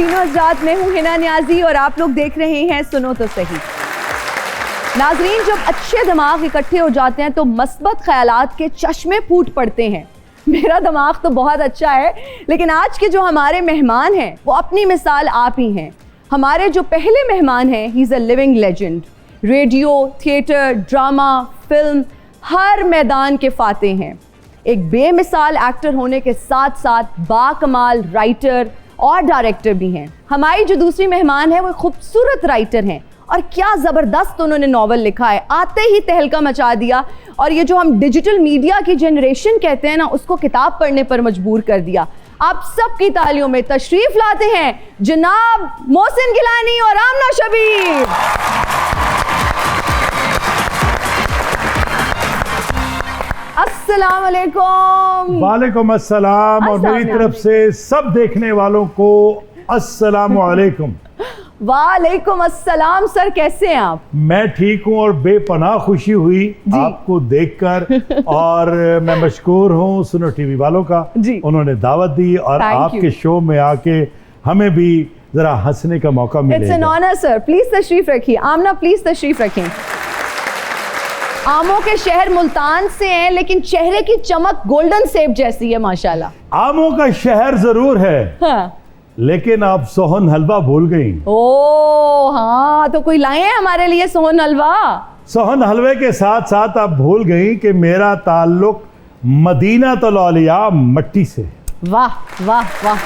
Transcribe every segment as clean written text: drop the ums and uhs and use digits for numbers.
खातीनो हज़रात, मैं हूँ हिना नियाज़ी और आप लोग देख रहे हैं सुनो तो सही। नाज़रीन, जब अच्छे दिमाग इकट्ठे हो जाते हैं तो मस्बत ख्यालात के चश्मे फूट पड़ते हैं। मेरा दिमाग तो बहुत अच्छा है, लेकिन आज के जो हमारे मेहमान हैं वो अपनी मिसाल आप ही हैं। हमारे जो पहले मेहमान हैं, he is a living legend. Radio, theatre, drama, film, हर मैदान के फाते हैं। एक बेमिसाल एक्टर होने के साथ साथ बाकमाल राइटर और डायरेक्टर भी हैं। हमारी जो दूसरी मेहमान है वो खूबसूरत राइटर हैं और क्या ज़बरदस्त उन्होंने नावल लिखा है, आते ही तहलका मचा दिया और ये जो हम डिजिटल मीडिया की जनरेशन कहते हैं ना, उसको किताब पढ़ने पर मजबूर कर दिया। आप सबकी तालियों में तशरीफ लाते हैं जनाब मोहसिन गिलानी और आमना शबीर। अस्सलाम वालेकुम। वालेकुम अस्सलाम और मेरी तरफ से सब देखने वालों को अस्सलाम वालेकुम। वालेकुम अस्सलाम। सर कैसे हैं आप? मैं ठीक हूँ और बेपनाह खुशी हुई आपको देखकर और मैं मशकूर हूँ सुनो टीवी वालों का। उन्होंने दावत दी और आपके शो में आके हमें भी जरा हंसने का मौका मिलेगा। It's an honour sir, please तशरीफ रखिए। आमना प्लीज तशरीफ रखें। आमों के शहर मुल्तान से हैं, लेकिन चेहरे की चमक गोल्डन सेब जैसी है माशाल्लाह। आमों का शहर जरूर है, हाँ। लेकिन आप सोहन हलवा भूल गई। ओ हाँ, तो कोई लाए हैं हमारे लिए सोहन हलवा? सोहन हलवे के साथ साथ आप भूल गई कि मेरा ताल्लुक मदीना तुल औलिया मट्टी से। वाह वाह वाह।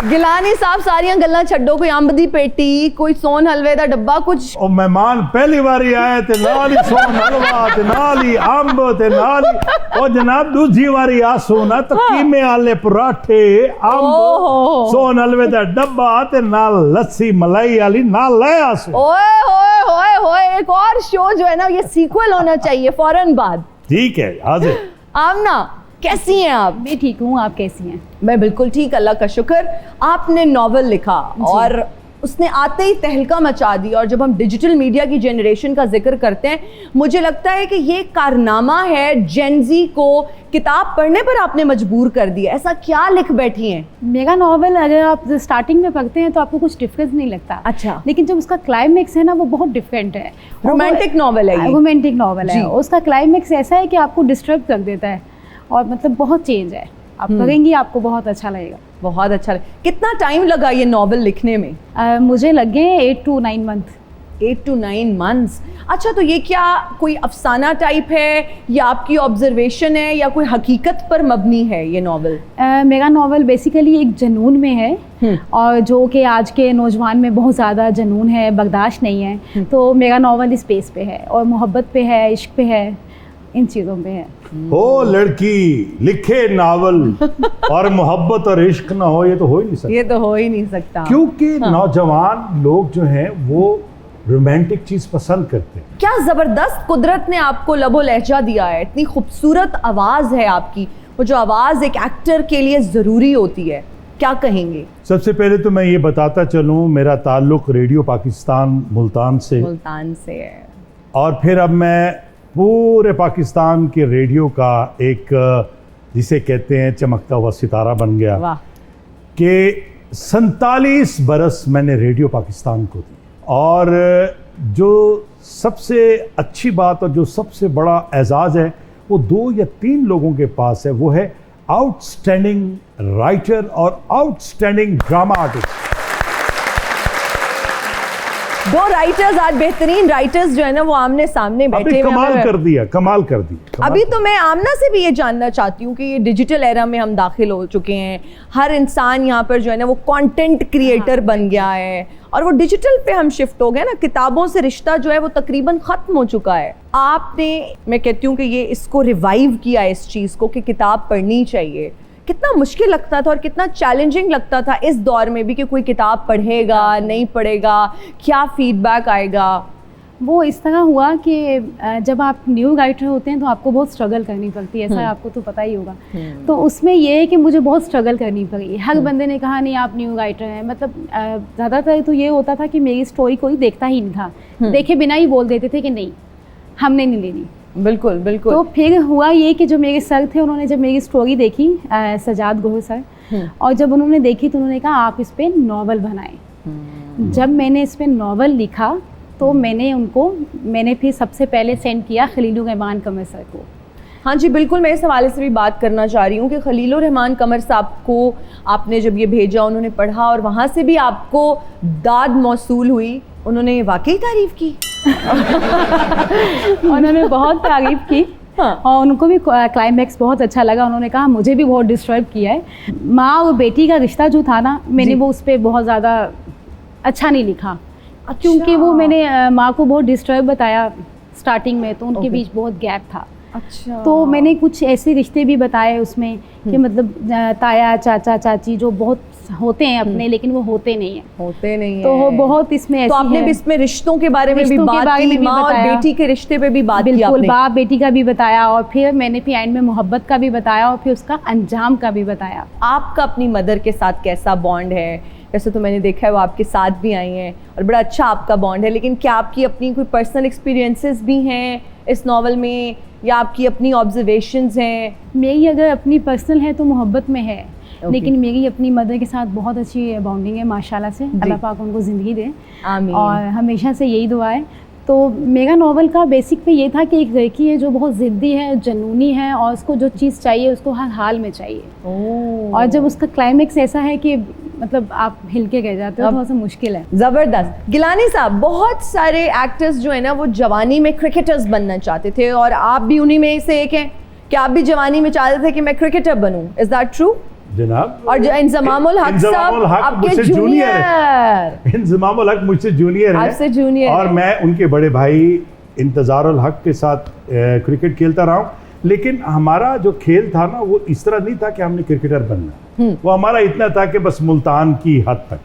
गिलानी साहब सारियां गल्लां छड्डो, कोई अंब दी पेटी, कोई सोन हलवे दा डब्बा, कुछ ओ मेहमान पहली बारी आए ते नाल ही सोन हलवा ते नाल ही अंब ते नाल ही ओ जनाब दूसरी बारी आसो ना तो कीमे आले पराठे, अंब, सोन हलवे दा डब्बा ते नाल लस्सी मलाई वाली नाल ले आसो। ओए होए होए होए, एक और शो जो है ना ये सीक्वल होना चाहिए फौरन बाद। ठीक है, हाजिर। आमना कैसी हैं आप? मैं ठीक हूँ, आप कैसी हैं? मैं बिल्कुल ठीक, अल्लाह का शुक्र। आपने नॉवल लिखा और उसने आते ही तहलका मचा दी, और जब हम डिजिटल मीडिया की जनरेशन का जिक्र करते हैं, मुझे लगता है कि ये कारनामा है जेनजी को किताब पढ़ने पर आपने मजबूर कर दिया। ऐसा क्या लिख बैठी हैं? मेरा नॉवल अगर आप स्टार्टिंग में पढ़ते हैं तो आपको कुछ डिफरेंस नहीं लगता। अच्छा। लेकिन जब उसका क्लाइमेक्स है ना वो बहुत डिफरेंट है। रोमांटिक नॉवल है, रोमांटिक नॉवल है। उसका क्लाइमेक्स ऐसा है कि आपको डिस्टर्ब कर देता है और मतलब बहुत चेंज है। आप पढ़ेंगी आपको बहुत अच्छा लगेगा। बहुत अच्छा लगेगा। कितना टाइम लगा ये नॉवल लिखने में? मुझे लगे 8 to 9 मंथ। 8 to 9 months. अच्छा, तो ये क्या कोई अफसाना टाइप है या आपकी ऑब्जर्वेशन है या कोई हकीकत पर मबनी है ये नॉवल? मेरा नॉवल बेसिकली एक जुनून में है और जो कि आज के नौजवान में बहुत ज़्यादा जुनून है, बर्दाश्त नहीं है। तो मेरा नॉवल इस पेस पे है और मोहब्बत पे है, इश्क पे है, इन चीज़ों पे है। ओ लड़की लिखे नावल और मोहब्बत और इश्क ना हो, ये तो हो ही नहीं सकता। ये तो हो ही नहीं सकता, क्योंकि नौजवान लोग जो हैं वो रोमांटिक चीज पसंद करते हैं। क्या जबरदस्त कुदरत ने आपको लबो लहजा दिया है, इतनी खूबसूरत आवाज है आपकी। वो जो आवाज एक एक्टर के लिए जरूरी होती है, क्या कहेंगे? सबसे पहले तो मैं ये बताता चलूं, मेरा ताल्लुक रेडियो पाकिस्तान मुल्तान से है और फिर अब मैं पूरे पाकिस्तान के रेडियो का एक जिसे कहते हैं चमकता हुआ सितारा बन गया। वाह। कि 47 बरस मैंने रेडियो पाकिस्तान को दी और जो सबसे अच्छी बात और जो सबसे बड़ा एजाज़ है वो 2 या 3 लोगों के पास है, वो है आउटस्टैंडिंग राइटर और आउटस्टैंडिंग ड्रामा आर्टिस्ट। 2 राइटर्स, आज बेहतरीन राइटर्स जो है ना वो आमने सामने बैठे हुए। कमाल कर दिया। अभी तो मैं आमना से भी ये जानना चाहती हूँ कि ये डिजिटल एरा में हम दाखिल हो चुके हैं, हर इंसान यहाँ पर जो है ना वो कंटेंट क्रिएटर बन गया है और वो डिजिटल पे हम शिफ्ट हो गए ना। किताबों से रिश्ता जो है वो तकरीबन ख़त्म हो चुका है। आपने, मैं कहती हूँ कि ये इसको रिवाइव किया इस चीज़ को कि किताब पढ़नी चाहिए। कितना मुश्किल लगता था और कितना चैलेंजिंग लगता था इस दौर में भी कि कोई किताब पढ़ेगा नहीं पढ़ेगा, क्या फीडबैक आएगा? वो इस तरह हुआ कि जब आप न्यू राइटर होते हैं तो आपको बहुत स्ट्रगल करनी पड़ती है, ऐसा आपको तो पता ही होगा। तो उसमें ये है कि मुझे बहुत स्ट्रगल करनी पड़ी। हर बंदे ने कहा नहीं आप न्यू राइटर हैं, मतलब ज़्यादातर तो ये होता था कि मेरी स्टोरी कोई देखता ही नहीं था, देखे बिना ही बोल देते थे कि नहीं हमने नहीं लेनी। बिल्कुल बिल्कुल। तो फिर हुआ ये कि जो मेरे सर थे उन्होंने जब मेरी स्टोरी देखी, सजाद गोहर सर, और जब उन्होंने देखी तो उन्होंने कहा आप इस पर नॉवल बनाएं। जब मैंने इस पर नॉवल लिखा तो मैंने फिर सबसे पहले सेंड किया खलीलुर रहमान कमर सर को। हाँ जी बिल्कुल, मैं इस हवाले से भी बात करना चाह रही हूँ कि खलीलुर रहमान कमर साहब को आपने जब ये भेजा, उन्होंने पढ़ा और वहाँ से भी आपको दाद मौसूल हुई, उन्होंने वाकई तारीफ़ की। उन्होंने बहुत तारीफ़ की। हाँ। और उनको भी क्लाइमैक्स बहुत अच्छा लगा। उन्होंने कहा मुझे भी बहुत डिस्टर्ब किया है। माँ और बेटी का रिश्ता जो था ना, मैंने वो उस पर बहुत ज़्यादा अच्छा नहीं लिखा। क्योंकि वो मैंने माँ को बहुत डिस्टर्ब बताया स्टार्टिंग में, तो उनके बीच बहुत गैप था। अच्छा। तो मैंने कुछ ऐसे रिश्ते भी बताए उसमें कि मतलब ताया चाचा चाची जो बहुत होते हैं अपने, लेकिन वो होते नहीं हैं। तो वो बहुत इसमें ऐसी तो आपने भी इसमें रिश्तों के बारे में भी बात की, माँ और बेटी के रिश्ते पे भी बात की आपने। बिल्कुल, बाप बेटी का भी बताया और फिर मैंने फिर एंड में मोहब्बत का भी बताया और फिर उसका अंजाम का भी बताया। आपका अपनी मदर के साथ कैसा बॉन्ड है? वैसे तो मैंने देखा है वो आपके साथ भी आई हैं और बड़ा अच्छा आपका बॉन्ड है, लेकिन क्या आपकी अपनी कोई पर्सनल एक्सपीरियंसेस भी हैं इस नावल में या आपकी अपनी ऑब्जर्वेशंस हैं? मेरी अगर अपनी पर्सनल है तो मोहब्बत में है, लेकिन मेरी अपनी मदर के साथ बहुत अच्छी बॉन्डिंग है माशाल्लाह से। अल्लाह पाक उनको ज़िंदगी दे, आमीन। और हमेशा से यही दुआ है। तो मेरा नावल का बेसिक पे ये था कि एक लड़की है जो बहुत ज़िद्दी है, जनूनी है और उसको जो चीज़ चाहिए उसको हर हाल में चाहिए। और जब उसका क्लाइमेक्स ऐसा है कि मतलब आप हिल के रह जाते हो, थोड़ा सा मुश्किल है। ज़बरदस्त। गिलानी साहब, बहुत सारे एक्टर्स जो है ना वो जवानी में क्रिकेटर्स बनना चाहते थे और आप भी उन्हीं में से एक हैं कि आप भी जवानी में चाहते थे कि मैं क्रिकेटर बनूं। इज दैट ट्रू जनाब? और इंजमामुल हक साहब आपके जूनियर। इंजमामुल हक मुझसे जूनियर है, आपसे जूनियर, और मैं उनके बड़े भाई इंतजारुल हक के साथ क्रिकेट खेलता रहा हूँ। लेकिन हमारा जो खेल था ना वो इस तरह नहीं था कि हमने क्रिकेटर बनना, वो हमारा इतना था कि बस मुल्तान की हद तक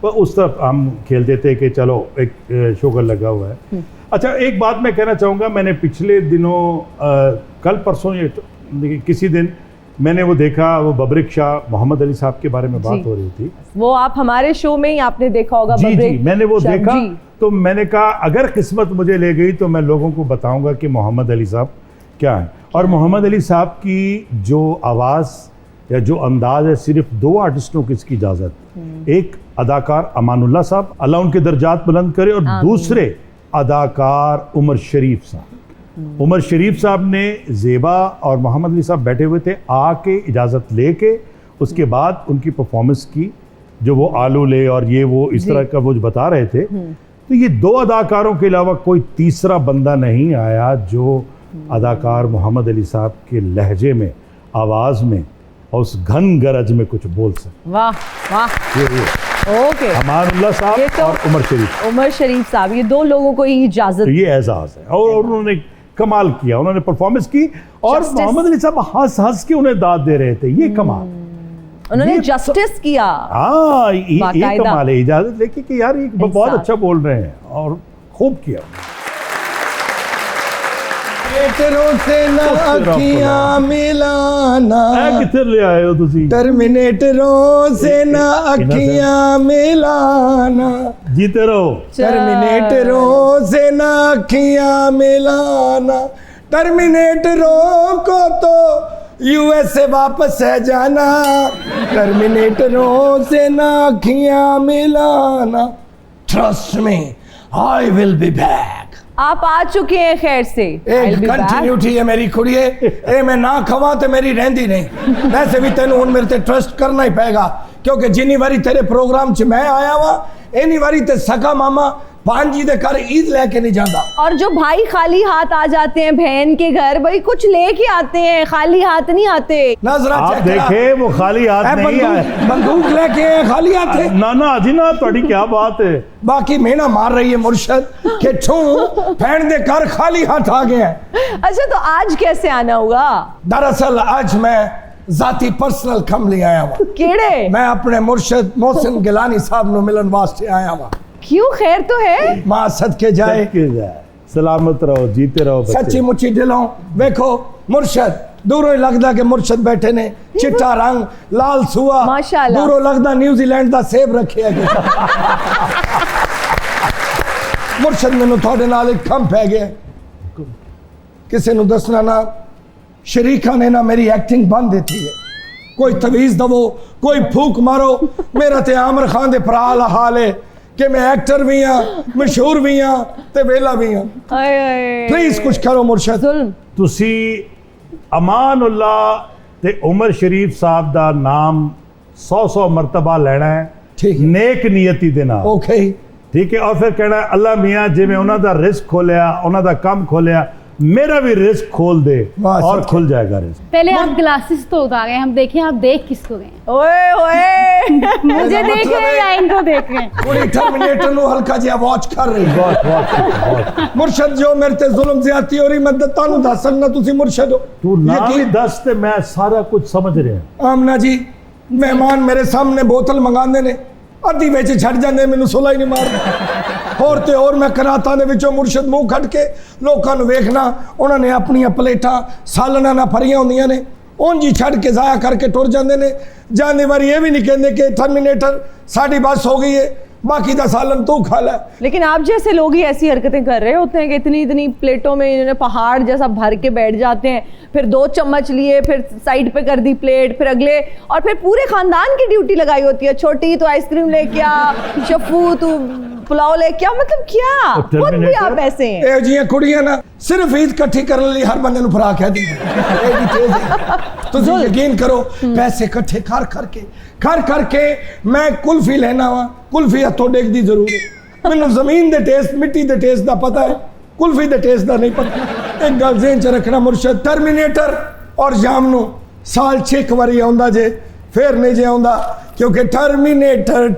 वो उस तरफ हम खेलते थे कि चलो एक शुगर लगा हुआ है। अच्छा, एक बात मैं कहना चाहूँगा, मैंने पिछले दिनों कल परसों ये किसी दिन मैंने वो देखा, वो बबरिक शाह मोहम्मद अली साहब के बारे में बात हो रही थी। वो आप हमारे शो में ही आपने देखा होगा। जी जी, मैंने वो देखा तो मैंने कहा अगर किस्मत मुझे ले गई तो मैं लोगों को बताऊंगा कि मोहम्मद अली साहब क्या है। और मोहम्मद अली साहब की जो आवाज़ या जो अंदाज है, सिर्फ दो आर्टिस्टों की इसकी इजाज़त, एक अदाकार अमानुल्लाह साहब अल्लाह उनके दर्जात बुलंद करे, और दूसरे अदाकार उमर शरीफ साहब। उमर शरीफ साहब ने ज़ेबा और मोहम्मद अली साहब बैठे हुए थे, आके इजाज़त लेके उसके बाद उनकी परफॉर्मेंस की, जो वो आलू ले और ये वो इस तरह का वो बता रहे थे। तो ये दो अदाकारों के अलावा कोई तीसरा बंदा नहीं आया जो अदाकार मोहम्मद अली साहब के लहजे में, आवाज़ में और उस घन गरज में कुछ बोल सके। वाह वाह। ओके, अमानुल्लाह साहब और उमर शरीफ साहब, ये दो लोगों को ही इजाज़त, ये एजाज़ है। और उन्होंने कमाल किया, उन्होंने परफॉर्मेंस की और मोहम्मद अली साहब हंस हंस के उन्हें दाद दे रहे थे। ये कमाल, उन्होंने जस्टिस किया। हाँ, ये कमाल है, इजाज़त लेके कि यार ये बहुत अच्छा बोल रहे हैं और खूब किया। टर्मिनेटरों से ना अखियां मिलाना, किधर ले आए हो तुसी? टर्मिनेटरों से ना अखियां मिलाना, जीते रहो। टर्मिनेटरों से ना अखियां मिलाना, टर्मिनेटरों को तो यूएस से वापस है जाना, टर्मिनेटरों से ना अखियां मिलाना, trust me I will be back. आप आ चुके हैं खैर से। एक कंटिन्यूटी है मेरी कुड़िए, ए मैं ना खवा तो मेरी रहंदी नहीं। वैसे भी तेन हुण मेरे ते ट्रस्ट करना ही पेगा, क्योंकि जिन्नी बारी तेरे प्रोग्राम च मैं आया वा, इन्नी बारी ते सका मामा भांजी दे घर ईद लेके नहीं जाता। और जो भाई खाली हाथ आ जाते हैं बहन के घर, भाई कुछ लेके आते हैं, खाली हाथ नहीं आते। नजरा आप देखे वो खाली हाथ नहीं आए, बंदूक लेके खाली हाथ है। ना ना अजी ना, थोड़ी क्या बात है। बाकी मेना मार रही है मुर्शद के छू बहन दे घर खाली हाथ आ गए हैं। अच्छा, तो आज कैसे आना हुआ? दरअसल आज मैं जाती पर्सनल कम ले आया हुआ। केड़े? मैं अपने मुर्शद मोहसिन गिलानी साहब नु मिलन वास्ते आया हुआ। क्यों, खैर तो है? मां सदके जाए, सलामत रहो, जीते रहो। सच्ची मुच्ची दिलों देखो मुर्शद, दूरों ही लगता कि मुर्शद बैठे ने, चिट्टा रंग लाल सुआ, माशाल्लाह, दूरों लगता न्यूजीलैंड का सेब रखे है। मुर्शद मैनू थोड़े नाल एक कम पै गया, किसी नू दसना ना, शरीका ने ना मेरी एक्टिंग बंद दी है। कोई तवीज़ दवो, कोई फूक मारो। मेरा ते आमिर खान दे भरा दा हाल है कि मैं एक्टर भी हाँ, मशहूर भी हाँ ते वेला भी हाँ। प्लीज कुछ करो मुर्शद। जुल्म। तुसी अमानुल्ला ते उमर शरीफ साहब दा नाम 100 मरतबा लेना है, ठीक है। नेक नियति दे नाल, ओके ठीक है। और फिर कहना है, अल्लाह मियाँ जिवें उन्हां दा रिस्क खोलिया, उन्हां दा काम खोलिया, मेरा भी रिस्क खोल दे वाह, और सच खुल जाएगा रिस्क। पहले आप ग्लासेस तो उतारे, हम देखें आप देख किसको रहे हैं। ओए ओए मुझे देख मतलब रहे हैं है- या इनको देख रहे हैं? पूरी टर्मिनेटर नु हल्का जिहा वॉच कर रही है। बहुत बहुत मुर्शद जो मेरे ते जुल्म ज्यादती हो रही, मैं तानू दस सकना, तुसी मुर्शद हो। तू ना भी यकीन- दस ते मैं सारा कुछ समझ रहा। आमना जी मेहमान मेरे सामने बोतल मंगाते ने, अद्धी विच छड़ जांदे, मैनू सुला ही नहीं मारदा। होर ते होर मैं करातां दे विचों मुर्शद मुंह खट के लोकां नूं वेखना, उन्हां ने अपनियां प्लेटां सालना ना भरियां होंदियां ने, उंज ही छड़ के जाया करके टुर जांदे ने। जांदी बारी ये भी नहीं कहंदे कि टर्मिनेटर साडी बस हो गई है, बाकी दा सालन तू खा ले। लेकिन आप जैसे लोग ही ऐसी हरकतें कर रहे होते हैं कि इतनी इतनी प्लेटों में इन्होंने पहाड़ जैसा भर के बैठ जाते हैं, फिर 2 चम्मच लिए, फिर साइड पे कर दी प्लेट, फिर अगले, और फिर पूरे खानदान की ड्यूटी लगाई होती है। छोटी तो आइसक्रीम लेके आ, शफू तू पुलाव लेके आ, मतलब क्या तो खुद भी आप ऐसे हैं। ਇਹ ਜਿਹੀਆਂ ਕੁੜੀਆਂ ਨਾ ਸਿਰਫ ਈਦ ਇਕੱਠੀ ਕਰਨ ਲਈ ਹਰ ਬੰਦੇ ਨੂੰ ਫਰਾ ਕਹਿ ਦਿੰਦੇ ਇਹ ਵੀ ਤੇਜ਼ ਹੈ। ਤੁਸੀਂ ਯਕੀਨ ਕਰੋ ਪੈਸੇ ਇਕੱਠੇ ਕਰ ਕਰਕੇ ਮੈਂ ਕੁਲਫੀ ਲੈਣਾ ਵਾ, ਕੁਲਫੀ ਹੱਥੋਂ ਡੇਗਦੀ ਜ਼ਰੂਰ ਹੈ। ਮੈਨੂੰ ਜ਼ਮੀਨ ਦੇ ਟੇਸਟ, ਮਿੱਟੀ ਦੇ ਟੇਸਟ ਦਾ ਪਤਾ ਹੈ, ਕੁਲਫੀ ਦੇ ਟੇਸਟ ਦਾ ਨਹੀਂ ਪਤਾ। ਇੱਕ ਗੱਲ ਜ਼ਿਹਨ 'ਚ ਰੱਖਣਾ ਮੁਰਸ਼ਦ, ਟਰਮੀਨੇਟਰ ਔਰ ਜਾਮ ਨੂੰ ਸਾਲ 6 ਵਾਰੀ ਆਉਂਦਾ ਜੇ, फिर नहीं जे आउंदा, क्योंकि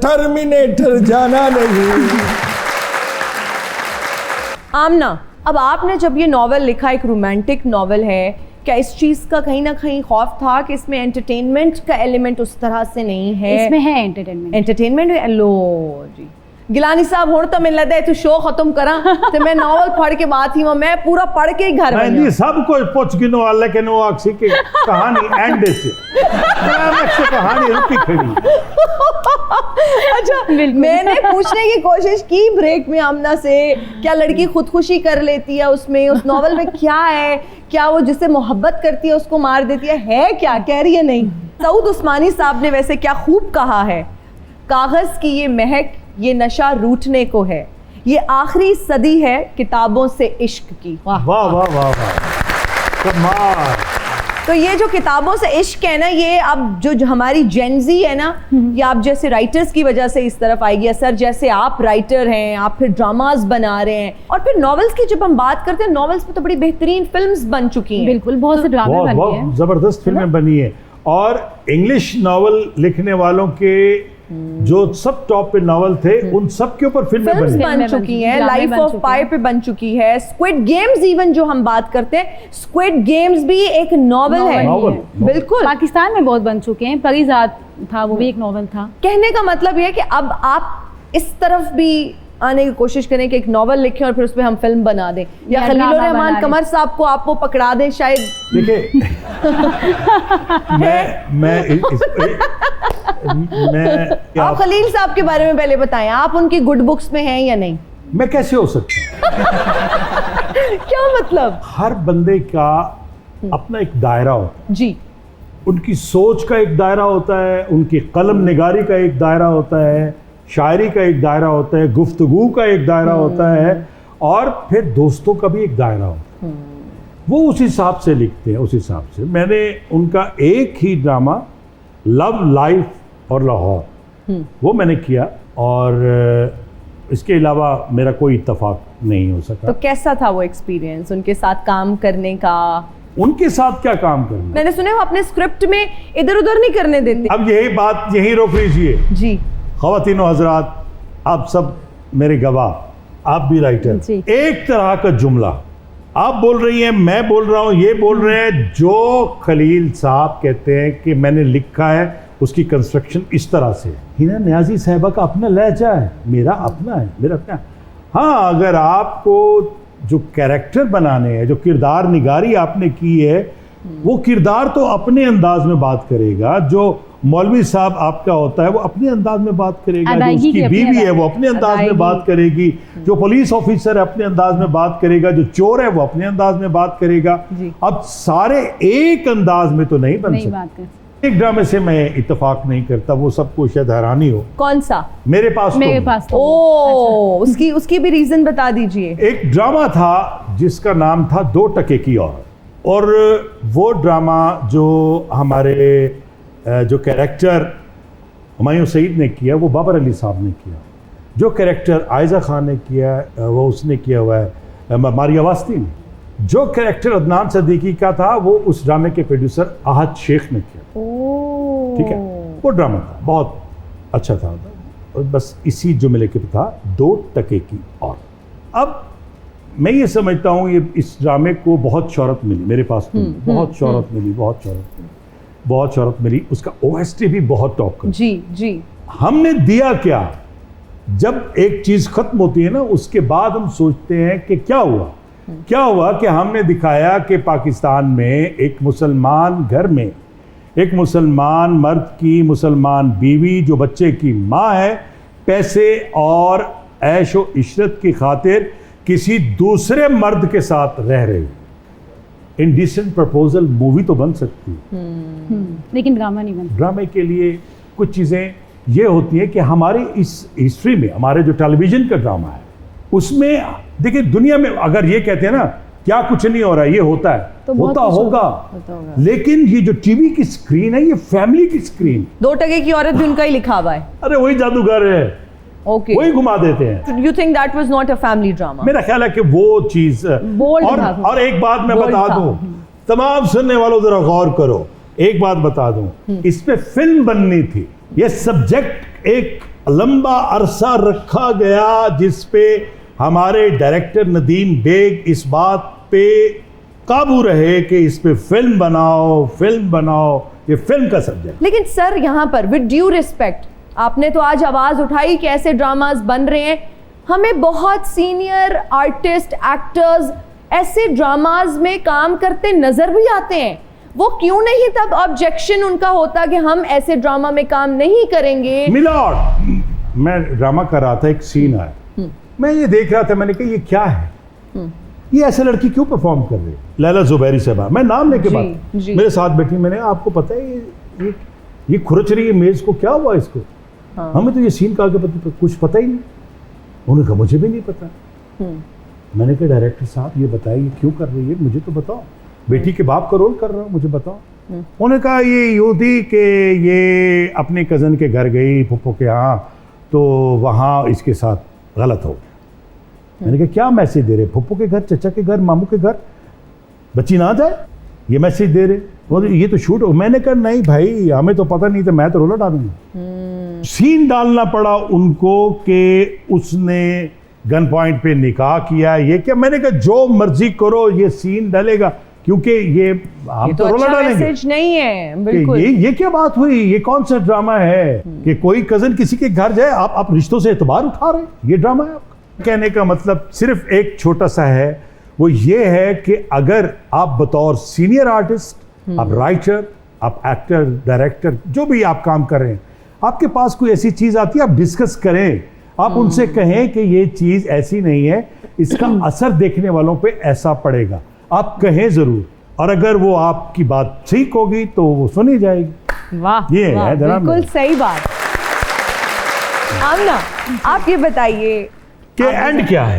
टर्मिनेटर जाना नहीं। आमना, अब आपने जब ये नॉवेल लिखा, एक रोमांटिक नॉवेल है, क्या इस चीज़ का कहीं ना कहीं खौफ था कि इसमें एंटरटेनमेंट का एलिमेंट उस तरह से नहीं है? इसमें है एंटरटेनमेंट लो जी गिलानी साहब, हुण तो मैं लगता है तू शो खत्म करा तो मैं नॉवल पढ़ के बात ही मैं पूरा पढ़ के ही घर मैं वञा। जी सब कुछ पुछ गिनो, लेकिन वो आखसी की कहानी एंड से कहानी रुकी खड़ी। अच्छा, मैंने पूछने की कोशिश की ब्रेक में आमना से, क्या लड़की खुदकुशी कर लेती है उसमें, उस नॉवल में क्या है, क्या वो जिससे मोहब्बत करती है उसको मार देती है क्या? कह रही है नहीं। सऊद उस्मानी साहब ने वैसे क्या खूब कहा है, कागज की ये महक, ये नशा रूठने को है, ये आखिरी सदी है किताबों से इश्क की। वाह वाह वाह वाह, कमाल। तो ये जो किताबों से इश्क है ना, ये अब जो हमारी जेनजी है ना, ये आप जैसे राइटर्स की वजह से इस तरफ आएगी असर। जैसे आप राइटर हैं, आप फिर ड्रामास बना रहे हैं, और फिर नॉवेल्स की जब हम बात करते हैं, नॉवेल्स में तो बड़ी बेहतरीन फिल्म्स बन चुकी हैं। बिल्कुल, बहुत से ड्रामे बने हैं, बहुत जबरदस्त फिल्में बनी है। और इंग्लिश नॉवल लिखने वालों के जो सब टॉप पे नॉवल थे, उन सब के ऊपर फिल्में फिल्म्स बनी। बन चुकी हैं, लाइफ ऑफ पाई पे बन चुकी है, स्क्विड गेम्स इवन जो हम बात करते हैं, स्क्विड गेम्स भी एक नॉवेल है। नॉवेल। बिल्कुल, पाकिस्तान में बहुत बन चुके हैं। परिजात था, वो भी एक नॉवेल था। कहने का मतलब ये है कि अब आप इस तरफ भी आने की कोशिश करें कि एक नॉवेल लिखें और फिर उस पर हम फिल्म बना दें, या खलीलुर रहमान कमर साहब को आप वो पकड़ा दें शायद। देखिए आप खलील साहब के बारे में पहले बताएं, आप उनकी गुड बुक्स में हैं या नहीं? मैं कैसे हो सकता हूँ? क्या मतलब? हर बंदे का अपना एक दायरा होता है, जी, उनकी सोच का एक दायरा होता है, उनकी कलम निगारी का एक दायरा होता है, शायरी का एक दायरा होता है, गुफ्तगू का एक दायरा होता है, और फिर दोस्तों का भी एक दायरा होता है। वो उस हिसाब से लिखते हैं, उस हिसाब से। मैंने उनका एक ही ड्रामा लव लाइफ और लाहौर वो मैंने किया, और इसके अलावा मेरा कोई इत्तेफाक नहीं हो सका। तो कैसा था वो एक्सपीरियंस उनके साथ काम करने का? उनके साथ क्या काम करना? मैंने सुने वो अपने स्क्रिप्ट में इधर उधर नहीं करने देते। अब यही बात यहीं रोक लीजिए जी, ख़वातीनो हज़रात, आप सब मेरे गवाह, आप भी राइटर। जी। एक तरह का जुमला आप बोल रही हैं, मैं बोल रहा हूँ, ये बोल रहे हैं, जो खलील साहब कहते हैं कि मैंने लिखा है, उसकी कंस्ट्रक्शन इस तरह से। हिना न्याजी साहिबा का अपना लहजा है, मेरा अपना है, मेरा अपना। हाँ, अगर आपको जो कैरेक्टर बनाने हैं, जो किरदार निगारी आपने की है, वो किरदार तो अपने अंदाज में बात करेगा। जो मौलवी साहब आपका होता है वो अपने अंदाज में बात करेगा, जो उसकी बीवी है वो अपने अंदाज में बात करेगी, जो पुलिस ऑफिसर है अपने अंदाज में बात करेगा, जो चोर है वो अपने अंदाज में बात करेगा। अब सारे एक अंदाज में तो नहीं बन सकते। एक ड्रामे से मैं इत्तेफाक नहीं करता, वो सबको शायद हैरानी हो। कौन सा? मेरे पास तो ओ, उसकी भी रीजन बता दीजिए। एक ड्रामा था जिसका नाम था 2 टके की औरत, और वो ड्रामा जो हमारे जो कैरेक्टर हुमायूं सईद ने किया वो बाबर अली साहब ने किया, जो कैरेक्टर आयजा खान ने किया वो उसने किया हुआ है मारिया वास्ती ने, जो कैरेक्टर अदनान सदीकी का था वो उस ड्रामे के प्रोड्यूसर आहद शेख ने किया। ठीक है, वो ड्रामा था, बहुत अच्छा था, और बस इसी जुमले के था 2 टके की औरत। अब मैं ये समझता हूँ ये इस ड्रामे को बहुत शोहरत मिली, मेरे पास तो बहुत शोहरत मिली, बहुत शोहरत मिली, उसका OST भी बहुत टॉप का। जी। हमने दिया क्या? जब एक चीज खत्म होती है ना, उसके बाद हम सोचते हैं कि क्या हुआ कि हमने दिखाया कि पाकिस्तान में एक मुसलमान घर में एक मुसलमान मर्द की मुसलमान बीवी जो बच्चे की माँ है, पैसे और ऐश व इशरत की खातिर किसी दूसरे मर्द के साथ रह रही। इंडिसेंट प्रपोजल मूवी तो बन सकती है, लेकिन ड्रामा नहीं बनता। ड्रामे के लिए कुछ चीज़ें ये होती हैं कि हमारी इस हिस्ट्री में, हमारे जो टेलीविज़न का ड्रामा है उसमें देखिए, दुनिया में अगर ये कहते हैं ना क्या कुछ नहीं हो रहा है, ये होता है तो होता होगा, लेकिन ये जो टीवी की स्क्रीन है ये फैमिली की स्क्रीन। 2 टके की औरत भी उनका ही लिखा हुआ है। अरे वही जादूगर है, ओके, वही घुमा देते हैं। You think that was not a family drama? मेरा ख्याल है कि वो चीज और एक बात मैं बता दूं, तमाम सुनने वालों जरा गौर करो, एक बात बता दूं, इस पे फिल्म बननी थी। ये सब्जेक्ट एक लंबा अरसा रखा गया जिस पे हमारे डायरेक्टर नदीम बेग इस बात पे काबू रहे कि इस पे फिल्म बनाओ, ये फिल्म का सब्जेक्ट। लेकिन सर यहाँ पर विद ड्यू रिस्पेक्ट, आपने तो आज आवाज उठाई कि ऐसे ड्रामास बन रहे हैं, हमें बहुत सीनियर आर्टिस्ट एक्टर्स ऐसे ड्रामास में काम करते नजर भी आते हैं। वो क्यों नहीं तब ऑब्जेक्शन उनका होता कि हम ऐसे ड्रामा में काम नहीं करेंगे? मिलॉर्ड, मैं ड्रामा कर रहा था, एक सीन आया, मैं ये देख रहा था, मैंने कहा ये क्या है, ये ऐसे लड़की क्यों परफॉर्म कर रही है? लैला जुबैरी साहबा, मैं नाम लेके बात, मेरे साथ बैठी, मैंने आपको पता है ये खुरच रही है मेज को, क्या हुआ इसको? हाँ। हमें तो ये सीन का कुछ पता ही नहीं। उन्होंने कहा मुझे भी नहीं पता। मैंने कहा डायरेक्टर साहब ये बताइए क्यों कर रही है, मुझे तो बताओ, बेटी के बाप का रोल कर रहा हूँ, मुझे बताओ। उन्होंने कहा ये यूँ थी कि ये अपने कज़न के घर गई, फुप्पो के यहाँ, तो वहाँ इसके साथ गलत हो गया। मैंने कहा क्या मैसेज दे रहे, फुप्पो के घर, चचा के घर, मामू के घर बच्ची ना जाए, ये मैसेज दे रहे, ये तो शूट हो। मैंने कहा नहीं भाई, हमें तो पता नहीं था, मैं तो रोला डालूंगा। सीन डालना पड़ा उनको कि उसने गन पॉइंट पे निकाह किया, ये क्या? मैंने कहा जो मर्जी करो, ये सीन डालेगा, क्योंकि ये हम तो रोला डालेंगे, मैसेज नहीं है बिल्कुल। ये क्या बात हुई, ये कौन सा ड्रामा है कि कोई कजन किसी के घर जाए, आप रिश्तों से एतबार उठा रहे हैं, ये ड्रामा है आपका? कहने का मतलब सिर्फ एक छोटा सा है, वो ये है कि अगर आप बतौर सीनियर आर्टिस्ट, आप राइटर, आप एक्टर, डायरेक्टर, जो भी आप काम कर रहे हैं, आपके पास कोई ऐसी चीज आती है, आप डिस्कस करें, आप उनसे कहें कि ये चीज ऐसी नहीं है, इसका असर देखने वालों पे ऐसा पड़ेगा, आप कहें जरूर, और अगर वो आपकी बात ठीक होगी तो वो सुनी जाएगी। वाह, ये वाह, है जनाब, बिल्कुल सही बात। आमना, आप ये बताइए कि एंड क्या है?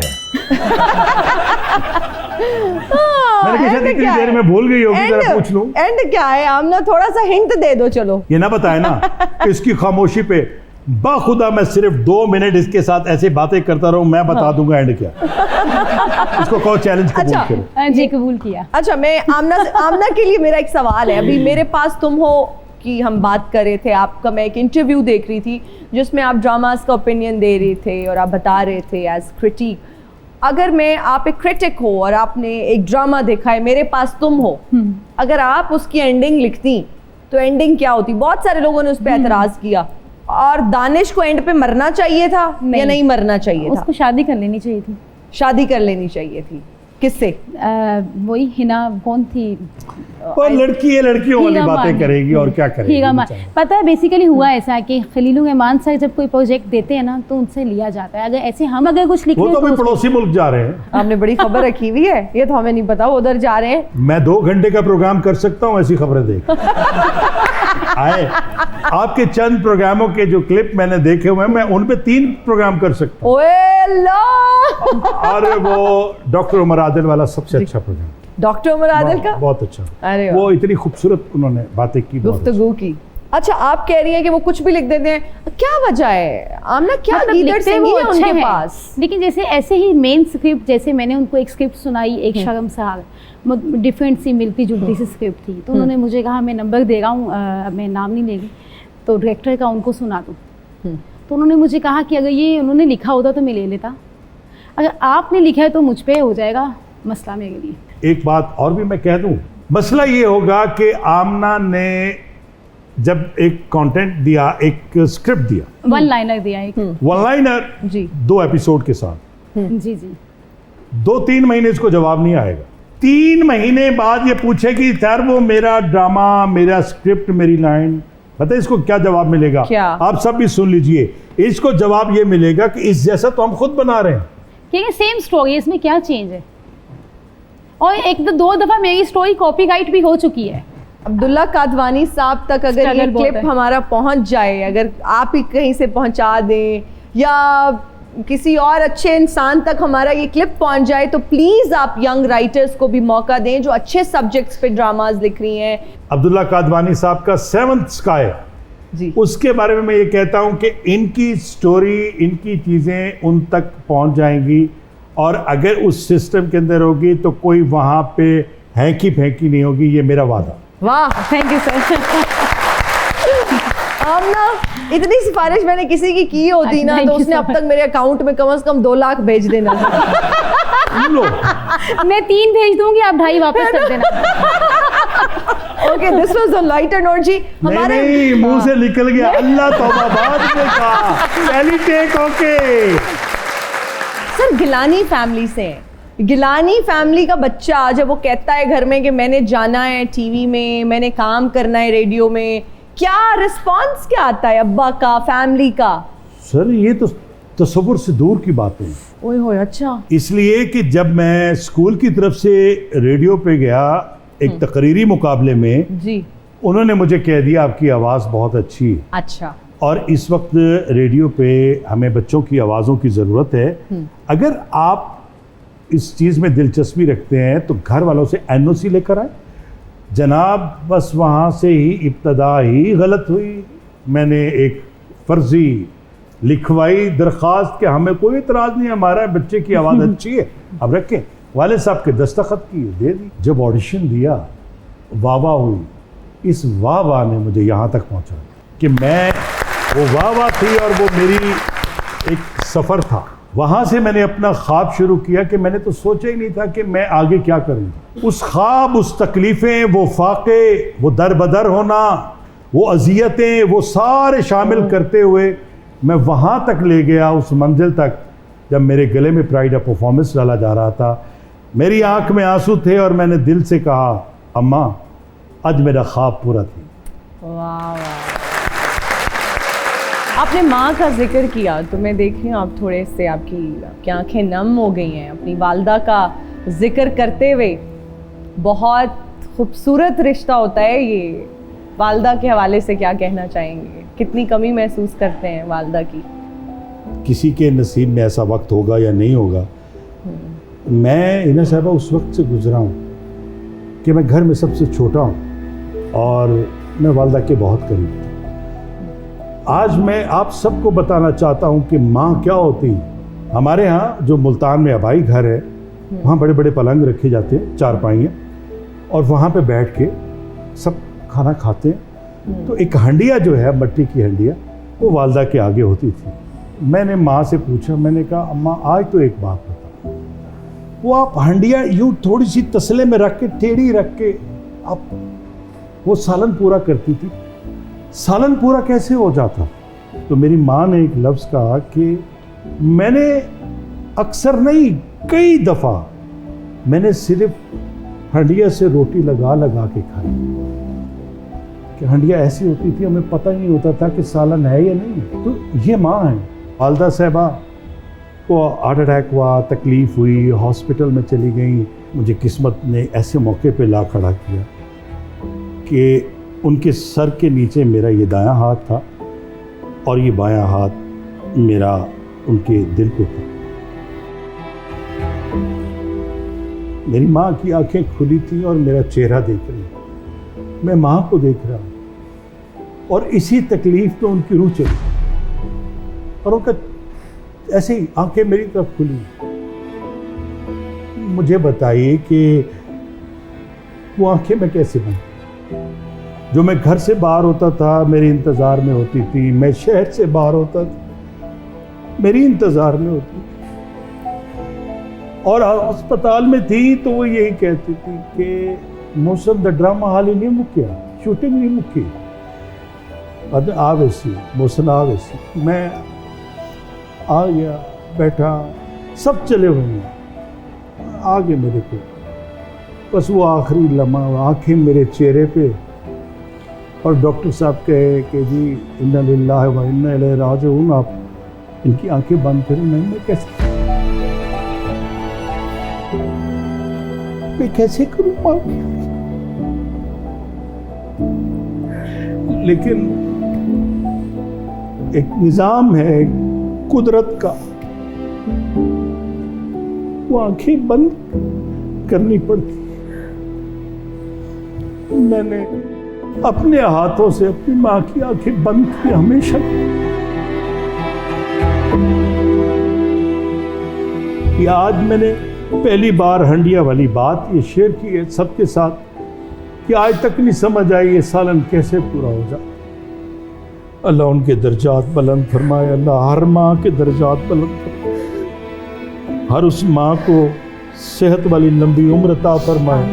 मैंने कहा शायद इतनी देर में भूल गई होगी, जरा पूछ लूं। एंड क्या है आमना, थोड़ा सा हिंट दे दो। चलो ये ना बताए ना कि इसकी खामोशी पे बाखुदा मैं सिर्फ 2 मिनट इसके साथ ऐसे बातें करता रहूं, मैं बता दूंगा एंड क्या। इसको कहो चैलेंज कबूल करो। जी कबूल किया। अच्छा, मैं आमना के लिए मेरा एक सवाल है। अभी मेरे पास तुम हो कि हम बात कर रहे थे, आपका मैं एक इंटरव्यू देख रही थी जिसमें आप ड्रामास का ओपिनियन दे रहे थे और आप बता रहे थे एज क्रिटिक, अगर मैं, आप एक क्रिटिक हो और आपने एक ड्रामा देखा है, मेरे पास तुम हो, अगर आप उसकी एंडिंग लिखती तो एंडिंग क्या होती? बहुत सारे लोगों ने उस पर एतराज किया, और दानिश को एंड पे मरना चाहिए था या नहीं मरना चाहिए था? उसको शादी कर लेनी चाहिए थी। शादी कर लेनी चाहिए थी। किससे? वही हिना, कौन थी वो लड़की है, लड़कियों वाली बातें करेगी और क्या करेगी। पता है बेसिकली हुआ ऐसा कि खलीलुल रहमान सर जब कोई प्रोजेक्ट देते हैं ना तो उनसे लिया जाता है। अगर ऐसे हम अगर कुछ लिख, वो तो भी पड़ोसी मुल्क जा रहे हैं। आपने बड़ी खबर रखी हुई है, ये तो हमें नहीं पता, वो उधर जा रहे हैं। मैं 2 घंटे का प्रोग्राम कर सकता हूँ ऐसी खबरें देख। आए। आपके चंद प्रोग्रामों के जो क्लिप मैंने देखे हुए हैं, मैं उन पे 3 प्रोग्राम कर सकता हूँ। ओए लो और वो डॉक्टर उमर आदिल वाला सबसे अच्छा प्रोग्राम, डॉक्टर उमर आदिल का बहुत अच्छा। अरे वाह। वो इतनी खूबसूरत उन्होंने बातें की, बहुत अच्छा। गुफ्तगू की। अच्छा, आप कह रही हैं कि वो कुछ भी लिख देते हैं, क्या वजह है आमना? क्या मतलब लीडर लिखते सिंगी वो है अच्छे उनके हैं। पास? लेकिन जैसे ऐसे ही मेन स्क्रिप्ट, जैसे मैंने उनको एक स्क्रिप्ट सुनाई, एक शर्मसार डिफरेंट सी मिलती जुलती सी स्क्रिप्ट थी, तो उन्होंने मुझे कहा मैं नंबर दे रहा हूँ, मैं नाम नहीं लेगी, तो डायरेक्टर का उनको सुना दूँ। तो उन्होंने मुझे कहा कि अगर ये उन्होंने लिखा होता तो मैं ले लेता, अगर आपने लिखा है तो मुझ पे हो जाएगा मसला मेरे लिए। एक बात और भी मैं कह दूं, मसला ये होगा कि आमना ने जब एक कंटेंट दिया, एक स्क्रिप्ट दिया, वन लाइनर दिया एक। वन लाइनर जी 2 एपिसोड के साथ, जी जी 2-3 महीने इसको जवाब नहीं आएगा। 3 महीने बाद ये पूछेगी सर वो मेरा ड्रामा, मेरा स्क्रिप्ट, मेरी लाइन, पता है इसको क्या जवाब मिलेगा? क्या? आप सब भी सुन लीजिए, इसको जवाब ये मिलेगा कि इस जैसा तो हम खुद बना रहे हैं। क्योंकि सेम स्टोरी, इसमें क्या चेंज है? और 1-2 दफ़ा मेरी स्टोरी कॉपीराइट भी हो चुकी है। अब्दुल्ला कादवानी साहब तक अगर ये Struggle बहुत क्लिप है। हमारा पहुंच जाए, अगर आप ही कहीं से पहुंचा दें या किसी और अच्छे इंसान तक हमारा ये क्लिप पहुंच जाए, तो प्लीज आप यंग राइटर्स को भी मौका दें जो अच्छे सब्जेक्ट्स पे ड्रामाज लिख रही हैं। अब्दुल्ला कादवानी साहब का 7th स्काई, जी उसके बारे में मैं ये कहता हूं कि इनकी स्टोरी, इनकी चीज़ें उन तक पहुंच जाएंगी, और अगर उस सिस्टम के अंदर होगी तो कोई वहां पे हैंकी फेंकी नहीं होगी, ये मेरा वादा। वाह, थैंक यू सर। आमना, इतनी सिफारिश मैंने किसी की की होती ना Thank तो you उसने so अब तक मेरे अकाउंट में कम से कम 2 लाख भेज देना था। लो, मैं 3 भेज दूंगी, आप 2.5 वापस कर देना। Okay, this was the lighter note जी। हमारे नहीं, मुंह से निकल गया, अल्लाह तौबा, बाद में कहा, पहली take okay. Sir, Gilani family से हैं। गिलानी फैमिली का बच्चा जब वो कहता है घर में कि मैंने जाना है टीवी में, मैंने काम करना है रेडियो में, क्या रिस्पांस क्या आता है अब्बा का, फैमिली का? सर ये तो तसव्वुर से दूर की बातें हैं, ओए होए, अच्छा। इसलिए कि जब मैं स्कूल की तरफ से रेडियो पे गया एक तकरीरी मुकाबले में, जी, उन्होंने मुझे कह दिया आपकी आवाज़ बहुत अच्छी है, अच्छा। और इस वक्त रेडियो पे हमें बच्चों की आवाज़ों की ज़रूरत है। अगर आप इस चीज़ में दिलचस्पी रखते हैं तो घर वालों से NOC लेकर आए। जनाब, बस वहाँ से ही इब्तदा ही गलत हुई। मैंने एक फ़र्ज़ी लिखवाई दरख्वास्त कि हमें कोई इतराज़ नहीं, हमारा बच्चे की आवाज़ अच्छी है, अब रखें। वाले साहब के दस्तखत की, दे दी। जब ऑडिशन दिया, वाह वाह हुई। इस वाह वाह ने मुझे यहाँ तक पहुँचा कि मैं, वो वाह वाह थी और वो मेरी एक सफ़र था। वहाँ से मैंने अपना ख्वाब शुरू किया कि मैंने तो सोचा ही नहीं था कि मैं आगे क्या करूँ। उस ख्वाब, उस तकलीफ़ें, वो फाके, वो दर बदर होना, वो अजियतें, वो सारे शामिल करते हुए मैं वहाँ तक ले गया, उस मंजिल तक जब मेरे गले में प्राइड ऑफ परफॉर्मेंस डाला जा रहा था। मेरी आंख में आंसू थे और मैंने दिल से कहा, अम्मा आज मेरा ख्वाब पूरा था। वाह वाह। आपने माँ का जिक्र किया तो मैं देख रही हूँ आप थोड़े से, आपकी आंखें नम हो गई हैं अपनी वालदा का जिक्र करते हुए। बहुत खूबसूरत रिश्ता होता है ये। वालदा के हवाले से क्या कहना चाहेंगे? कितनी कमी महसूस करते हैं वालदा की? किसी के नसीब में ऐसा वक्त होगा या नहीं होगा। मैं इना साहबा उस वक्त से गुजरा हूँ कि मैं घर में सबसे छोटा हूँ और मैं वालदा के बहुत करीब था। आज मैं आप सबको बताना चाहता हूँ कि माँ क्या होती है। हमारे यहाँ जो मुल्तान में आबाई घर है, वहाँ बड़े बड़े पलंग रखे जाते हैं, चारपाइयाँ, और वहाँ पे बैठ के सब खाना खाते हैं। तो एक हंडिया जो है, मट्टी की हंडिया, वो वालदा के आगे होती थी। मैंने माँ से पूछा, मैंने कहा अम्मा आज तो एक बात बता, वो आप हंडिया यूँ थोड़ी सी तसले में रख के, टेढ़ी रख के आप वो सालन पूरा करती थी, सालन पूरा कैसे हो जाता? तो मेरी माँ ने एक लफ्ज़ कहा कि मैंने अक्सर नहीं, कई दफ़ा मैंने सिर्फ हंडिया से रोटी लगा लगा के खाई। कि हंडिया ऐसी होती थी, हमें पता ही नहीं होता था कि सालन है या नहीं। तो ये माँ है। वालदा साहबा को हार्ट अटैक हुआ, तकलीफ़ हुई, हॉस्पिटल में चली गई। मुझे किस्मत ने ऐसे मौके पे ला खड़ा किया कि उनके सर के नीचे मेरा ये दायां हाथ था और ये बायां हाथ मेरा उनके दिल पे था। मेरी माँ की आंखें खुली थी और मेरा चेहरा देख रही, मैं माँ को देख रहा हूँ और इसी तकलीफ में उनकी रूह चली और उनका ऐसे ही आंखें मेरी तरफ खुली। मुझे बताइए कि वो आंखें मैं कैसे बन, जो मैं घर से बाहर होता था मेरे इंतजार में होती थी, मैं शहर से बाहर होता था मेरी इंतजार में होती थी, और अस्पताल में थी तो वो यही कहती थी कि मौसम द ड्रामा हाल ही नहीं मुक्या, शूटिंग नहीं मुक्की, आ वैसी मौसम आ वैसी। मैं आ गया, बैठा, सब चले हुए हैं, आगे मेरे को बस वो आखिरी लम्हा, आंखें मेरे चेहरे पे, और डॉक्टर साहब कहे कि जी इन्ना लिल्लाहि व इन्ना इलैहि राजिऊन, आप इनकी आंखें बंद करें। मैं कैसे करूँ, लेकिन एक निज़ाम है कुदरत का, वो आंखें बंद करनी पड़ती। मैंने अपने हाथों से अपनी माँ की आंखें बंद की हमेशा। कि आज मैंने पहली बार हंडिया वाली बात ये शेयर की है सबके साथ कि आज तक नहीं समझ आई ये सालन कैसे पूरा हो जाए। अल्लाह उनके दर्जात बुलंद फरमाए, अल्लाह हर माँ के दर्जात बुलंद फरमाए, हर उस माँ को सेहत वाली लंबी उम्र अता फरमाए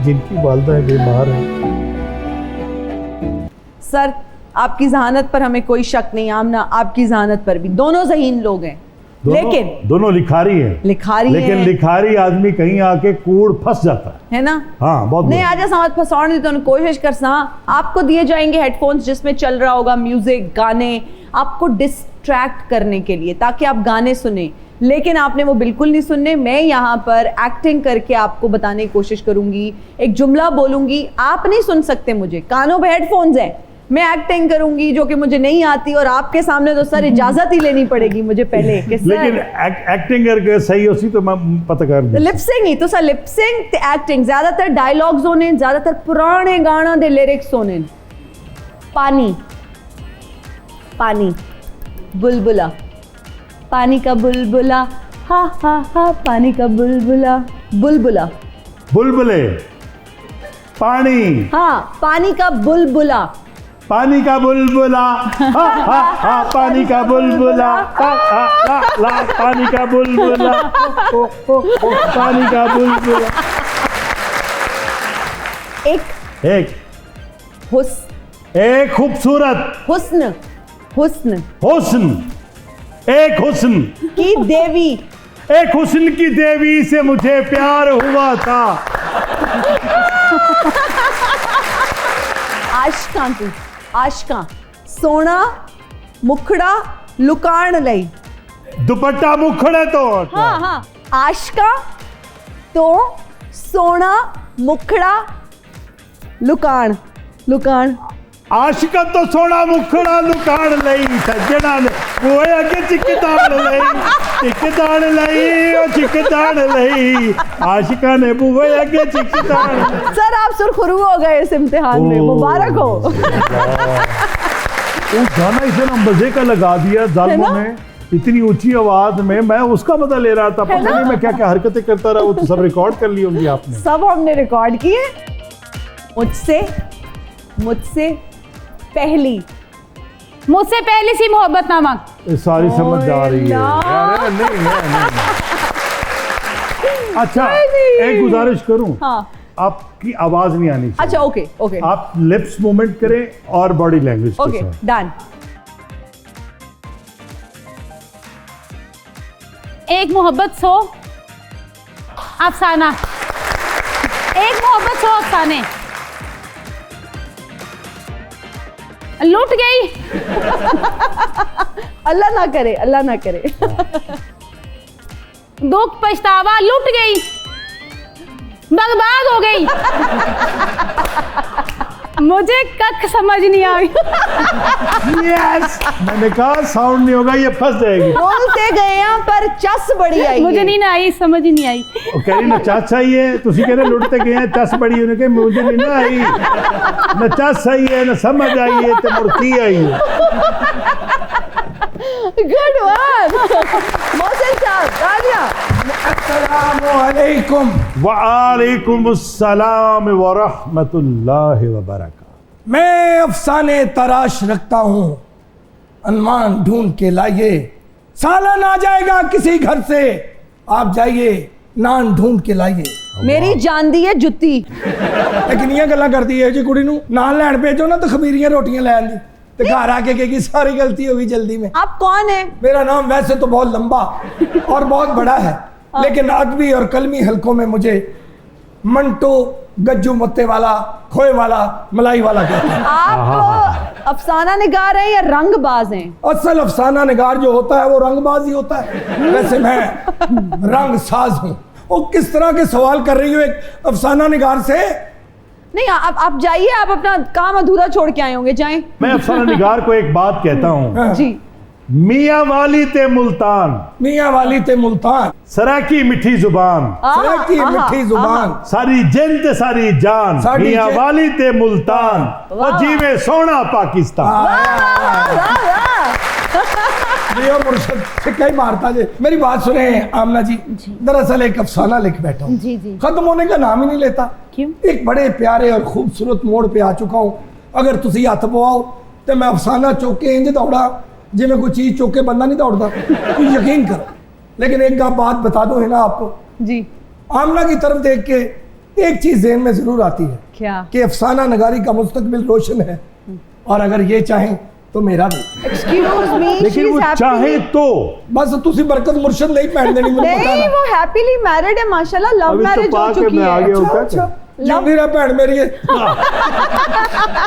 जिनकी वालिदाएं बीमार हैं। सर, आपकी जहानत पर हमें कोई शक नहीं, आमना आपकी जहानत पर भी, दोनों ज़हीन लोग हैं, लेकिन दोनों लिखारी हैं, लेकिन लिखारी आदमी कहीं आके कूड़ फंस जाता है ना। हाँ, बहुत नहीं, आज समझ फसाने दी तो कोशिश कर सा। आपको दिए जाएंगे हेडफोन्स जिसमें चल रहा होगा म्यूजिक, गाने, आपको डिस्ट्रैक्ट करने के लिए, ताकि आप गाने सुने, लेकिन आपने वो बिल्कुल नहीं सुनने। मैं यहाँ पर एक्टिंग करके आपको बताने की कोशिश करूंगी, एक जुमला बोलूंगी, आप नहीं सुन सकते, मुझे कानों पे हेडफोन्स हैं, मैं एक्टिंग करूंगी जो कि मुझे नहीं आती, और आपके सामने तो सर इजाजत ही लेनी पड़ेगी मुझे पहले कि सर, लेकिन एक्टिंग करके सही होती तो मैं पता कर दूं। लिपसिंग ही तो सर, लिपसिंग ते एक्टिंग, ज्यादातर डायलॉग्स होने, ज्यादातर पुराने गाना दे लिरिक्स होने। पानी, पानी, बुलबुला, पानी का बुलबुला, हा हा हा, पानी का बुलबुला, बुलबुला, बुलबुले, पानी, हाँ, पानी का बुलबुला, पानी का बुलबुला, हा हा हा, पानी का बुलबुला, हा हा हा ला, पानी का बुलबुला, ओ ओ ओ, पानी का बुलबुला। एक एक खूबसूरत, हुस्न, हुस्न हुस्न, एक हुस्न की देवी, एक हुस्न की देवी से मुझे प्यार हुआ था। आशका तू, आशका, सोना मुखड़ा लुकाण लई, दुपट्टा मुखड़े तो, हाँ हाँ, आशका तो सोना मुखड़ा लुकाण, लुकाण, आशिका तो सोना मुखड़ा लुकाण लई, सज्जना ने वो अगे चिकदान लई, चिकदान लई, ओ चिकदान लई, आशिका ने बुए अगे चिकदान। सर आप सुरखरू हो गए इस इम्तिहान में, मुबारक हो। वो गाना इसे ना मजे का लगा दिया जालिमों ने, इतनी ऊंची आवाज में, मैं उसका मजा ले रहा था, पता नहीं मैं क्या क्या हरकतें करता रहा, वो तो सब रिकॉर्ड कर ली होंगी आपने। सब हमने रिकॉर्ड किए। मुझसे पहली, मुझसे पहली सी मोहब्बत नामक, ये सारी समझ आ रही है यार, नहीं है। अच्छा, एक गुजारिश करूं, हाँ, आपकी आवाज नहीं आनी चाहिए। अच्छा, ओके ओके, आप लिप्स मूवमेंट करें और बॉडी लैंग्वेज ओके, डन। एक मोहब्बत 100 अफसाना, एक मोहब्बत 100 अफसाने, लूट गई, अल्लाह ना करे, अल्लाह ना करे। दुख पछतावा लूट गई, बर्बाद हो गई। मुझे कख समझ नहीं आई। यस, मैंने कहा साउंड नहीं होगा, ये फंस जाएगी। बोलते गए हैं पर चस बड़ी आई मुझे नहीं ना आई, समझ ही नहीं आई। ਉਹ ਕਹਿ ਰਹੀ ਨਾ ਚੱਸ ਆਈ ਹੈ, ਤੁਸੀਂ ਕਹਿੰਦੇ ਲੁੱਟ ਤੇ ਗਏ ਆ ਚੱਸ ਬੜੀ, ਉਹਨੇ ਕਿ ਮੁझे नहीं ना आई, ना ਚੱਸ ਆਈ ਹੈ, ना समझ आई है, ਤੇ ਮੁੜ ਕੀ ਆਈ है। गुड वन मोहसिन साहब, तालियां। अस्सलामु अलैकुम। वालेकुम अस्सलाम व रहमतुल्लाहि व बरकातहू। मैं अफसाने तराश रखता हूँ, अनुमान ढूंढ के लाइए। सालन आ जाएगा किसी घर से, आप जाइए नान ढूंढ के लाइए। मेरी जान दी है जुत्ती। लेकिन ये गल्लां करती है जी कुड़ी नूं नान लैण भेजो ना तो खमीरियां रोटियां लैन दी, ते घर आके कहेगी सारी गलती होगी जल्दी में। आप कौन है? मेरा नाम वैसे तो बहुत लंबा और बहुत बड़ा है, लेकिन अदबी और कलमी हलकों में मुझे मंटो, गज्जू मत्ते वाला, खोए वाला, मलाई वाला कहते हैं। आप अफसाना निगार हैं या रंगबाज हैं? असल अफसाना निगार जो होता है वो रंगबाज ही होता है, वैसे मैं रंग साज हूँ। वो किस तरह के सवाल कर रही हो एक अफसाना निगार से? नहीं, आप जाइए, आप अपना काम अधूरा छोड़ के आए होंगे, जाएं। मैं अफसाना निगार को एक बात कहता हूँ, जी। मियाँ वाली ते मुल्तान, मियाँ वाली ते मुल्तान, सराकी मिठी जुबान, सराकी मिठी जुबान, सारी जिन ते सारी जान, सारी मियाँ जिन- वाली ते मुल्तान, और जीवे सोना पाकिस्तान। जियो मुर्शद सिक्का ही मारता जे। मेरी बात सुने आमना जी, दरअसल एक अफसाना लिख बैठा हूँ, जी जी। खत्म होने का नाम ही नहीं लेता। क्यों? एक बड़े प्यारे और खूबसूरत मोड़ पे आ चुका हूँ। अगर तुसी हथ पवाओ तो मैं अफसाना चौक के इंज दौड़ा जिमें कोई चीज चौक के बंदा नहीं दौड़ता, तुम यकीन करो। लेकिन एक बात बता दो है ना आपको, जी। आमना की तरफ देख के एक चीज ज़हन में जरूर आती है क्या? कि अफसाना नगारी का मुस्तकबिल रोशन है, और अगर ये चाहें तो मेरा भी। एक्सक्यूज मी, लेकिन वो चाहे तो बस तुसी बरकत मुर्शद नहीं पहन देनी, मुझे पता नहीं, है। वो हैप्पीली मैरिड है माशाल्लाह, लव अभी तो मैरिज हो पाके चुकी मैं आ है। गया हूँ। अच्छा, जिंदी रह भैन मेरी है।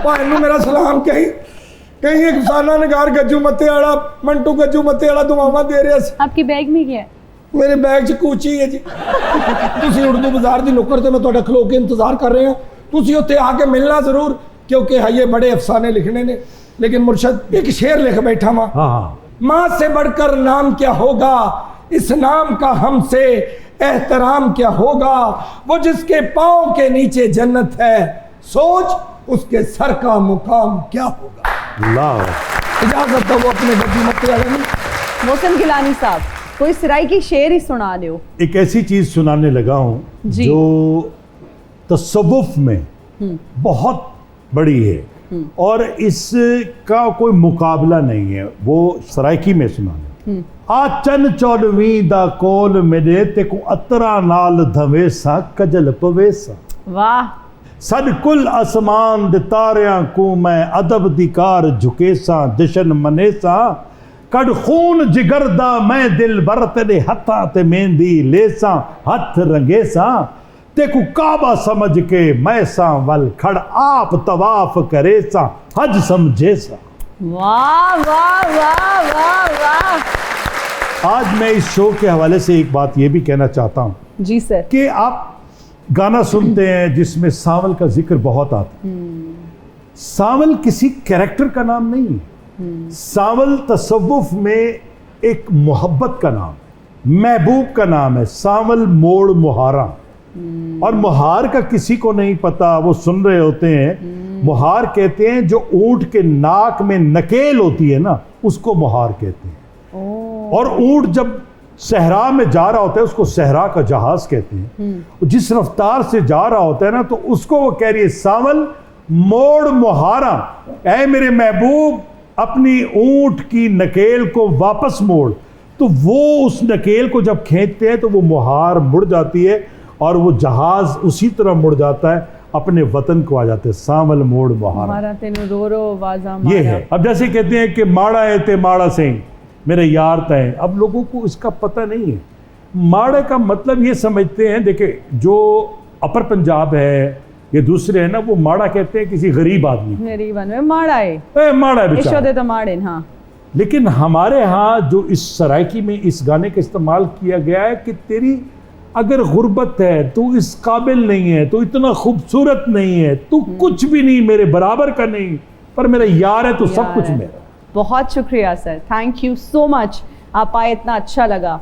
भाई नू मेरा सलाम कहीं कहीं एक अफसाना निगार गज्जू मत्ते वाला, मंटू गज्जू मत्ते वाला दुआवां दे रहा सी। आपके बैग में क्या है? मेरे बैग च कूची है जी। तुसी उर्दू बाजार दी नुक्कड़ ते मैं तुहाडा खलो के इंतजार कर रहे हो, तुसी उत्थे आके मिलना जरूर, क्योंकि है ये बड़े अफसाने लिखने ने। लेकिन मुर्शद एक शेर लिख बैठा मां, हाँ, माँ से बढ़कर नाम क्या होगा, इस नाम का हमसे एहतराम क्या होगा, वो जिसके पाँव के नीचे जन्नत है, सोच उसके सर का मुकाम क्या होगा। अल्लाह। इजाजत दो वो अपने गद्दी मत्ते वाले में। मोहसिन गिलानी साहब, कोई सिराई की शेर ही सुना दो। एक ऐसी चीज सुनाने लगा हूँ जी। जो तसव्वुफ में बहुत बड़ी है और इसका कोई मुकाबला नहीं है। वो सराइकी में सुनाने, आ चन चौलवी दा कोल मेरे ते को अतरा नाल धवेसा कजल पवेसा, वाह। सद कुल आसमान दे तारियां को मैं अदब दी कार झुकेसा, जशन मनेसा कड खून जिगर दा मैं दिल बर तेरे हथा ते मेहंदी लेसा, हथ रंगेसा ते को काबा समझ के मैं सा वल खड़ आप तवाफ करेसा, हज समझेसा। वाह वाह वाह वाह वाह। आज मैं इस शो के हवाले से एक बात ये भी कहना चाहता हूँ जी सर। कि आप गाना सुनते हैं जिसमें सांवल का जिक्र बहुत आता है। सांवल किसी कैरेक्टर का नाम नहीं है, सांवल तसव्वुफ में एक मोहब्बत का नाम है, महबूब का नाम है। सांवल मोड़ मुहारा, और मुहार का किसी को नहीं पता, वो सुन रहे होते हैं। मुहार कहते हैं जो ऊंट के नाक में नकेल होती है ना, उसको मुहार कहते हैं। और ऊंट जब सहरा में जा रहा होता है उसको सहरा का जहाज कहते हैं। जिस रफ्तार से जा रहा होता है ना, तो उसको वो कह रही है सांवल मोड़ मुहारा, ऐ मेरे महबूब अपनी ऊंट की नकेल को वापस मोड़। तो वो उस नकेल को जब खींचते हैं तो वो मुहार मुड़ जाती है और वो जहाज उसी तरह मुड़ जाता है, अपने वतन को आ जाते हैं। सांवल मोड़ मुहारा, हमारा तेनु रो रो वाजा ये मारा। है। अब जैसे कहते हैं कि माड़ा है ते माड़ा से मेरे यार तय, अब लोगों को इसका पता नहीं है। माड़े का मतलब ये समझते हैं, देखिए जो अपर पंजाब है ये दूसरे है ना, वो माड़ा कहते हैं किसी गरीब आदमी, गरीब में माड़ा है, माड़ा है बेचारा। यशोदे तो माड़े। हाँ, लेकिन हमारे यहाँ जो इस सराइकी में इस गाने का इस्तेमाल किया गया है कि तेरी अगर गुर्बत है, तू इस काबिल नहीं है, तू इतना खूबसूरत नहीं है, तू कुछ भी नहीं, मेरे बराबर का नहीं, पर मेरा यार है तो सब कुछ मेरा। बहुत शुक्रिया sir, thank you so much. आप आए, इतना अच्छा लगा।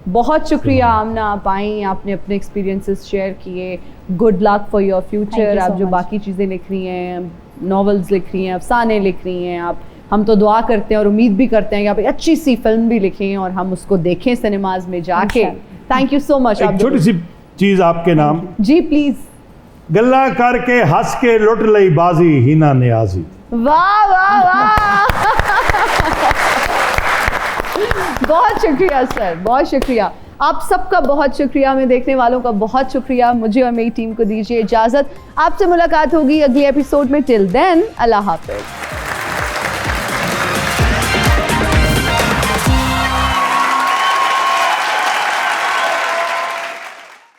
बहुत शुक्रिया आमना, आप आई, आपने अपने एक्सपीरियंसेस शेयर किए। Good luck for your future. आप जो बाकी चीज़ें लिख रही हैं, नॉवेल्स लिख रही हैं, अफसाने लिख रही हैं, आप, हम तो दुआ करते हैं और उम्मीद भी करते हैं कि आप एक अच्छी सी फिल्म भी लिखें और हम उसको देखें सिनेमाज में जाके। Thank you so much. एक छोटी सी चीज आपके नाम। जी प्लीज। गल्ला करके हंस के लुट लई बाजी हीना नियाजी। वाह वाह वाह बहुत शुक्रिया सर, बहुत शुक्रिया। आप सबका बहुत शुक्रिया, हमें देखने वालों का बहुत शुक्रिया। मुझे और मेरी टीम को दीजिए इजाज़त। आपसे मुलाकात होगी अगले एपिसोड में। टिल देन, अल्लाह हाफिज़।